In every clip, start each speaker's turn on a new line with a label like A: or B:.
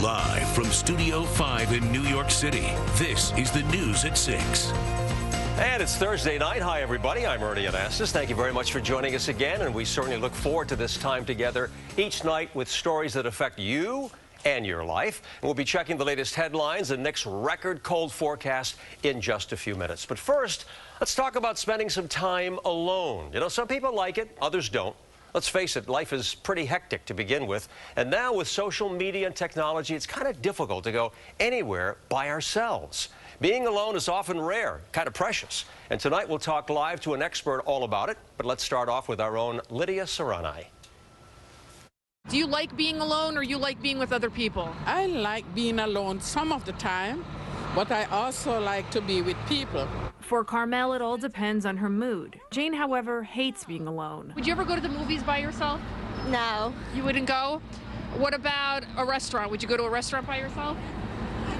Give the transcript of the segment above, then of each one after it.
A: Live from Studio 5 in New York City, this is the News at 6.
B: And it's Thursday night. Hi, everybody. I'm Ernie Anastos. Thank you very much for joining us again, and we certainly look forward to this time together each night with stories that affect you and your life. And we'll be checking the latest headlines and Nick's record cold forecast in just a few minutes. But first, let's talk about spending some time alone. You know, some people like it, others don't. Let's face it, life is pretty hectic to begin with. And now with social media and technology, it's kind of difficult to go anywhere by ourselves. Being alone is often rare, kind of precious. And tonight we'll talk live to an expert all about it. But let's start off with our own Lidia Curanaj.
C: Do you like being alone or you like being with other people?
D: I like being alone some of the time, but I also like to be with people.
C: For Carmel, it all depends on her mood. Jane, however, hates being alone. Would you ever go to the movies by yourself?
E: No.
C: You wouldn't go? What about a restaurant? Would you go to a restaurant by yourself?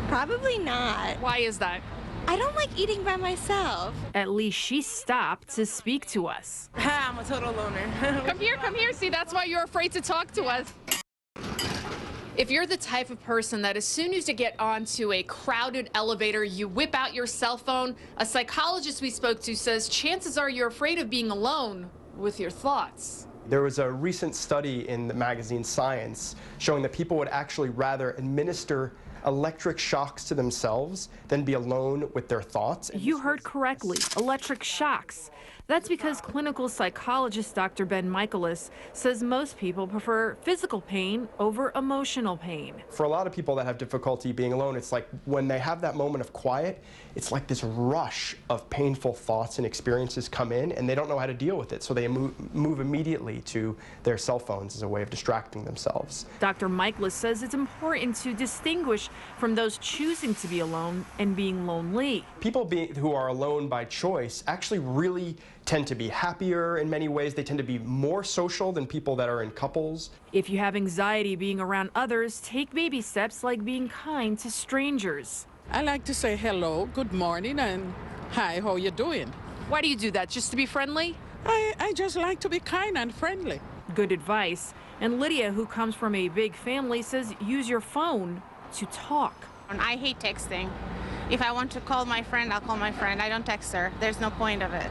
E: Probably not.
C: Why is that?
E: I don't like eating by myself.
C: At least she stopped to speak to us.
F: I'm a total loner.
C: Come here. See, that's why you're afraid to talk to us. If you're the type of person that as soon as you get onto a crowded elevator, you whip out your cell phone, a psychologist we spoke to says chances are you're afraid of being alone with your thoughts.
G: There was a recent study in the magazine Science showing that people would actually rather administer electric shocks to themselves than be alone with their thoughts.
C: You heard correctly, electric shocks. That's because clinical psychologist Dr. Michaelis says most people prefer physical pain over emotional pain.
G: For a lot of people that have difficulty being alone, it's like when they have that moment of quiet, it's like this rush of painful thoughts and experiences come in, and they don't know how to deal with it, so they move immediately to their cell phones as a way of distracting themselves.
C: Dr. Michaelis says it's important to distinguish from those choosing to be alone and being lonely.
G: People who are alone by choice actually really tend to be happier in many ways. They tend to be more social than people that are in couples.
C: If you have anxiety being around others, take baby steps like being kind to strangers.
D: I like to say hello, good morning, and hi, how you doing?
C: Why do you do that? Just to be friendly?
D: I just like to be kind and friendly.
C: Good advice. And Lydia, who comes from a big family, says use your phone to talk.
F: I hate texting. If I want to call my friend, I'll call my friend. I don't text her. There's no point of it.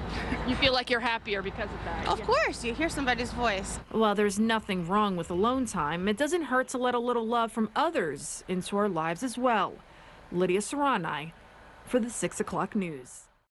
C: You feel like you're happier because of that?
F: Of course, you hear somebody's voice.
C: Well, there's nothing wrong with alone time. It doesn't hurt to let a little love from others into our lives as well. Lidia Curanaj for the 6 o'clock news.